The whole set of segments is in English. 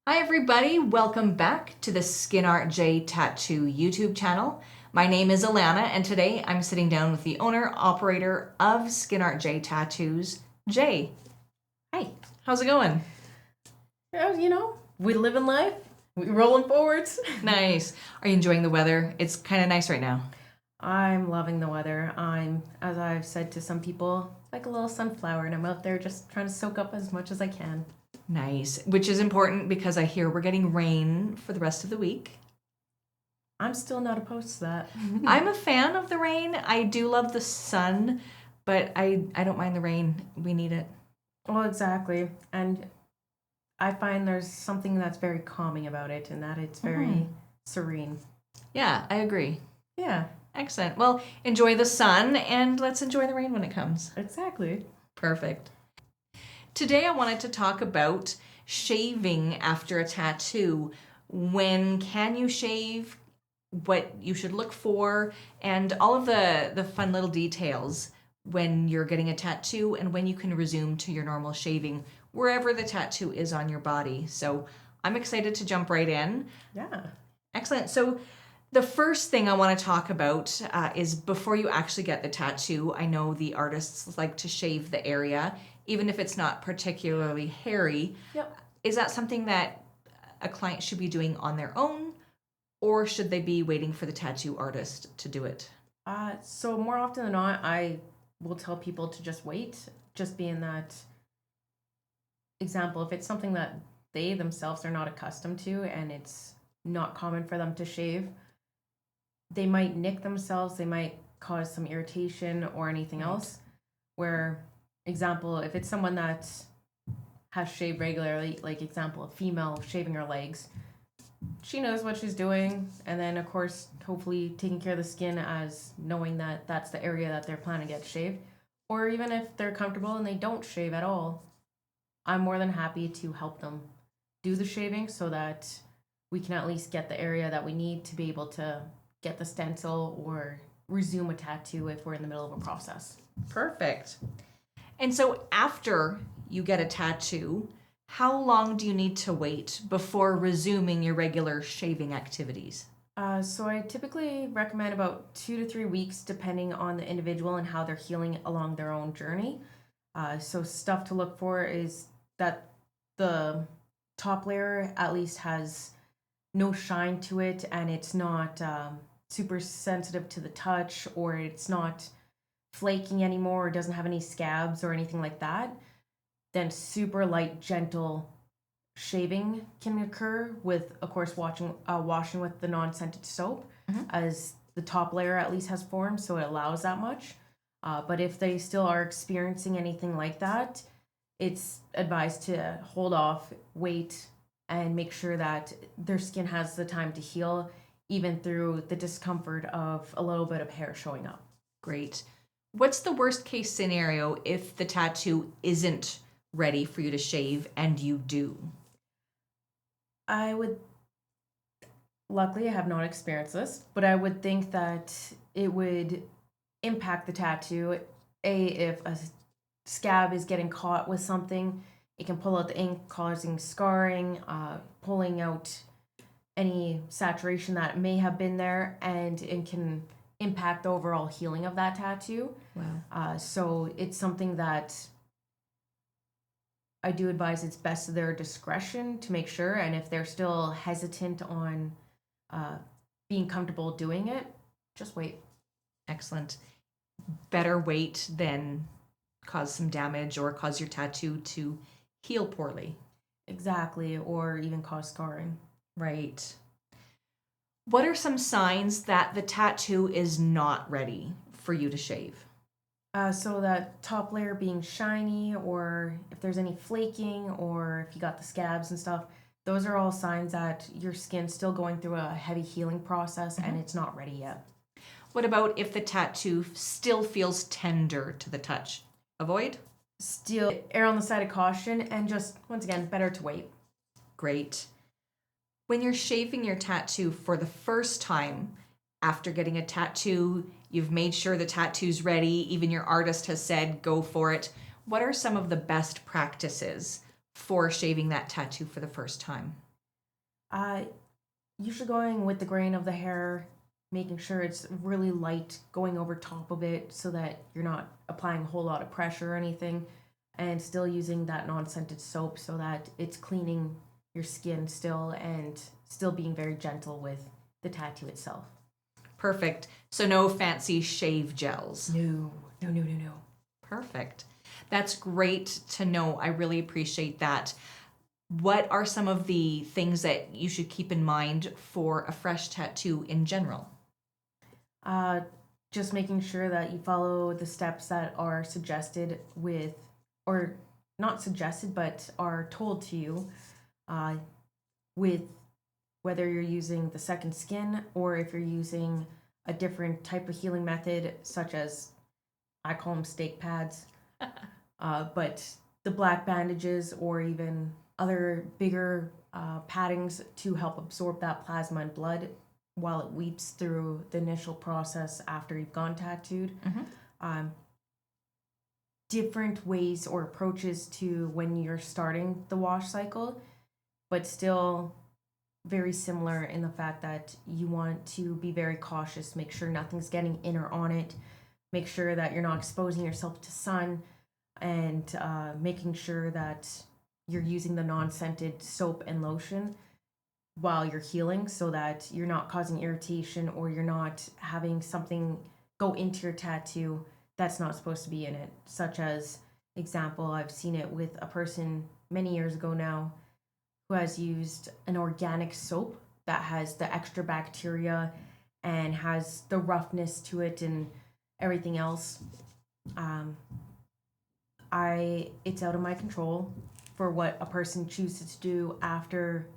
Hi everybody, welcome back to the SkinartJ Tattoo YouTube channel. My name is Alana and today I'm sitting down with the owner-operator of SkinartJ Tattoos, Jay. Hi, how's it going? We live in life, we rolling forwards. Nice. Are you enjoying the weather? It's kind of nice right now. I'm loving the weather. As I've said to some people, like a little sunflower, and I'm out there just trying to soak up as much as I can. Nice, which is important because I hear we're getting rain for the rest of the week. I'm still not opposed to that. I'm a fan of the rain. I do love the sun, but I don't mind the rain. We need it. Well, exactly. And I find there's something that's very calming about it, and that it's very serene. Yeah, I agree. Yeah, Excellent. Well, enjoy the sun and let's enjoy the rain when it comes. exactly. Perfect. Today I wanted to talk about shaving after a tattoo. When can you shave? What you should look for, and all of the fun little details when you're getting a tattoo and when you can resume to your normal shaving wherever the tattoo is on your body. So I'm excited to jump right in. Yeah. Excellent. So the first thing I want to talk about is before you actually get the tattoo. I know the artists like to shave the area, even if it's not particularly hairy. Yep. Is that something that a client should be doing on their own, or should they be waiting for the tattoo artist to do it? So more often than not, I will tell people to just wait, just being that example, if it's something that they themselves are not accustomed to and it's not common for them to shave, they might nick themselves, they might cause some irritation or anything else. Where, example, if it's someone that has shaved regularly, like example, a female shaving her legs, she knows what she's doing, and then of course hopefully taking care of the skin as knowing that that's the area that they're planning to get shaved. Or even if they're comfortable and they don't shave at all, I'm more than happy to help them do the shaving so that we can at least get the area that we need to be able to get the stencil or resume a tattoo if we're in the middle of a process. Perfect. And so after you get a tattoo, how long do you need to wait before resuming your regular shaving activities? So I typically recommend about 2 to 3 weeks, depending on the individual and how they're healing along their own journey. So stuff to look for is that the top layer at least has no shine to it, and it's not super sensitive to the touch, or it's not flaking anymore, or doesn't have any scabs or anything like that. Then super light, gentle shaving can occur with, of course, washing with the non-scented soap, as the top layer at least has formed, so it allows that much. But if they still are experiencing anything like that, it's advised to hold off, wait, and make sure that their skin has the time to heal, even through the discomfort of a little bit of hair showing up. Great. What's the worst case scenario if the tattoo isn't ready for you to shave and you do? Luckily, I have not experienced this, but I would think that it would impact the tattoo. If a scab is getting caught with something, it can pull out the ink, causing scarring, pulling out any saturation that may have been there, and it can impact the overall healing of that tattoo. Wow. So it's something that I do advise it's best of their discretion to make sure, and if they're still hesitant on being comfortable doing it, just wait. Excellent. Better wait than cause some damage or cause your tattoo to heal poorly. Exactly, or even cause scarring. Right. What are some signs that the tattoo is not ready for you to shave? So that top layer being shiny, or if there's any flaking, or if you got the scabs and stuff, those are all signs that your skin's still going through a heavy healing process and it's not ready yet. What about if the tattoo still feels tender to the touch? Avoid? Still err on the side of caution, and just, once again, better to wait. Great. When you're shaving your tattoo for the first time after getting a tattoo, you've made sure the tattoo's ready, even your artist has said go for it. What are some of the best practices for shaving that tattoo for the first time? Uh, Usually going with the grain of the hair, making sure it's really light, going over top of it so that you're not applying a whole lot of pressure or anything, and still using that non-scented soap so that it's cleaning your skin still and still being very gentle with the tattoo itself. Perfect. So no fancy shave gels. No, no, no, no, no. Perfect. That's great to know. I really appreciate that. What are some of the things that you should keep in mind for a fresh tattoo in general? Uh, just making sure that you follow the steps that are suggested with, or not suggested, but are told to you uh, with whether you're using the second skin or if you're using a different type of healing method, such as I call them steak pads, but the black bandages or even other bigger paddings to help absorb that plasma and blood while it weeps through the initial process after you've gone tattooed. Um, Different ways or approaches to when you're starting the wash cycle, but still very similar in the fact that you want to be very cautious, make sure nothing's getting in or on it, make sure that you're not exposing yourself to sun, and making sure that you're using the non-scented soap and lotion while you're healing so that you're not causing irritation or you're not having something go into your tattoo that's not supposed to be in it. Such as, example, I've seen it with a person many years ago now who has used an organic soap that has the extra bacteria and has the roughness to it and everything else. Um, it's out of my control for what a person chooses to do after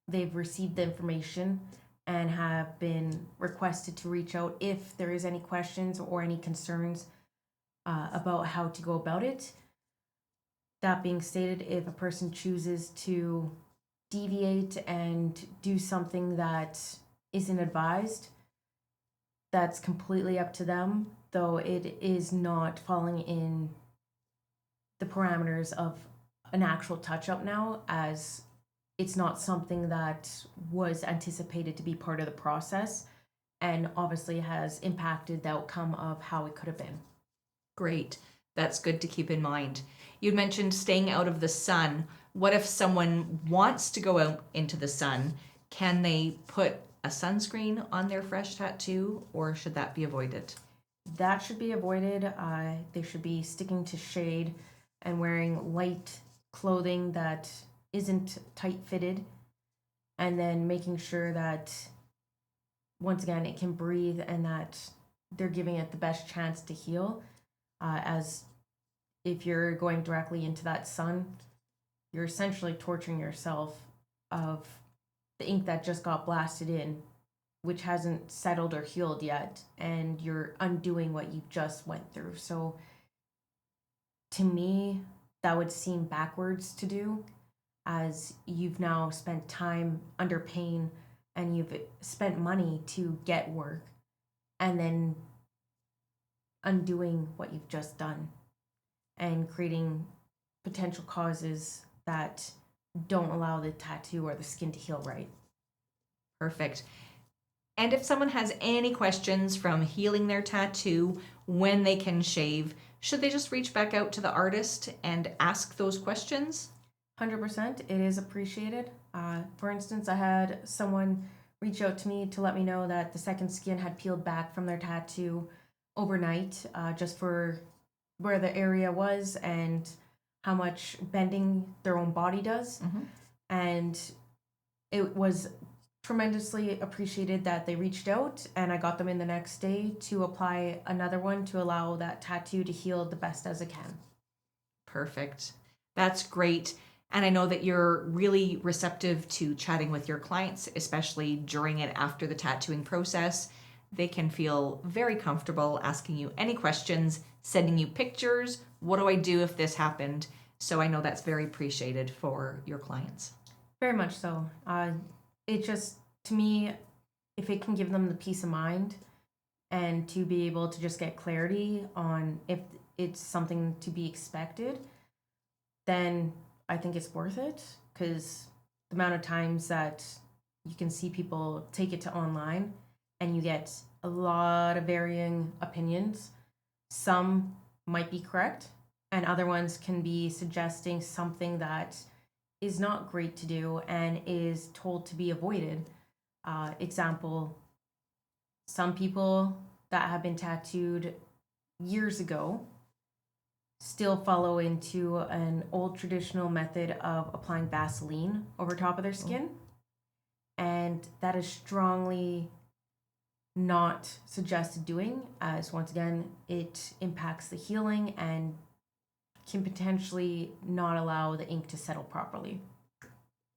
they've received the information and have been requested to reach out if there is any questions or any concerns about how to go about it. That being stated, if a person chooses to deviate and do something that isn't advised, that's completely up to them, though it is not falling in the parameters of an actual touch up now, as it's not something that was anticipated to be part of the process and obviously has impacted the outcome of how it could have been. Great. That's good to keep in mind. You mentioned staying out of the sun. What if someone wants to go out into the sun? Can they put a sunscreen on their fresh tattoo, or should that be avoided? That should be avoided. They should be sticking to shade and wearing light clothing that isn't tight fitted, and then making sure that, once again, it can breathe and that they're giving it the best chance to heal. As if you're going directly into that sun, you're essentially torturing yourself of the ink that just got blasted in, which hasn't settled or healed yet, and you're undoing what you just went through. So to me, that would seem backwards to do, as you've now spent time under pain and you've spent money to get work, and then undoing what you've just done and creating potential causes that don't allow the tattoo or the skin to heal right. Perfect. And if someone has any questions from healing their tattoo, when they can shave, should they just reach back out to the artist and ask those questions? 100%, it is appreciated. For instance, I had someone reach out to me to let me know that the second skin had peeled back from their tattoo overnight, just for where the area was and how much bending their own body does. And it was tremendously appreciated that they reached out, and I got them in the next day to apply another one to allow that tattoo to heal the best as it can. Perfect. That's great. And I know that you're really receptive to chatting with your clients, especially during and after the tattooing process. They can feel very comfortable asking you any questions, sending you pictures. What do I do if this happened? So I know that's very appreciated for your clients. Very much so. It just, to me, if it can give them the peace of mind and to be able to just get clarity on if it's something to be expected, then I think it's worth it, because the amount of times that you can see people take it to online and you get a lot of varying opinions. Some might be correct, and other ones can be suggesting something that is not great to do and is told to be avoided. Example, some people that have been tattooed years ago still follow into an old traditional method of applying Vaseline over top of their skin. And that is strongly not suggested doing, as once again, it impacts the healing and can potentially not allow the ink to settle properly.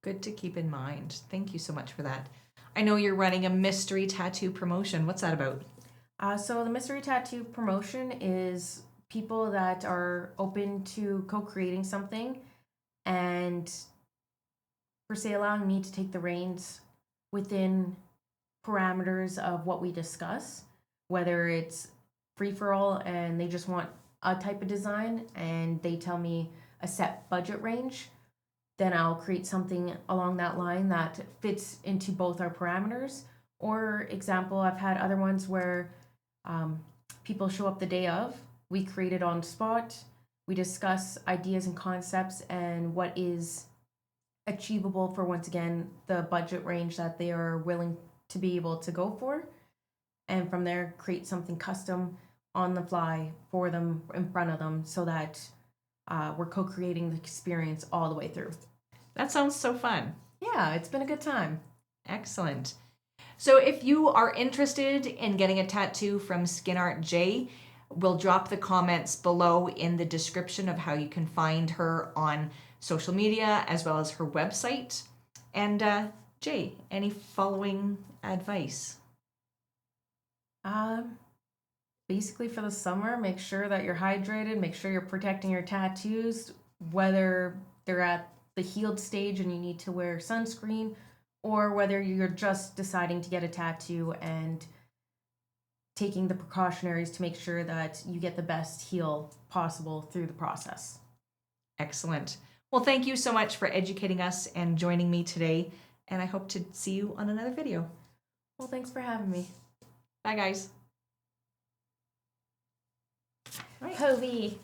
Good to keep in mind. Thank you so much for that. I know you're running a mystery tattoo promotion. What's that about? So the mystery tattoo promotion is people that are open to co-creating something and per se allowing me to take the reins within parameters of what we discuss, whether it's free for all and they just want a type of design and they tell me a set budget range, then I'll create something along that line that fits into both our parameters. Or example, I've had other ones where people show up the day of, we create it on spot, we discuss ideas and concepts and what is achievable for, once again, the budget range that they are willing to be able to go for, and from there create something custom on the fly for them in front of them so that we're co-creating the experience all the way through. That sounds so fun. Yeah, it's been a good time. Excellent. So if you are interested in getting a tattoo from SkinartJ, we'll drop the comments below in the description of how you can find her on social media as well as her website. And Jay, any following advice? Basically for the summer, make sure that you're hydrated, make sure you're protecting your tattoos, whether they're at the healed stage and you need to wear sunscreen, or whether you're just deciding to get a tattoo and taking the precautionaries to make sure that you get the best heal possible through the process. Excellent. Well, thank you so much for educating us and joining me today, and I hope to see you on another video. Well, thanks for having me. Bye, guys. Hovey.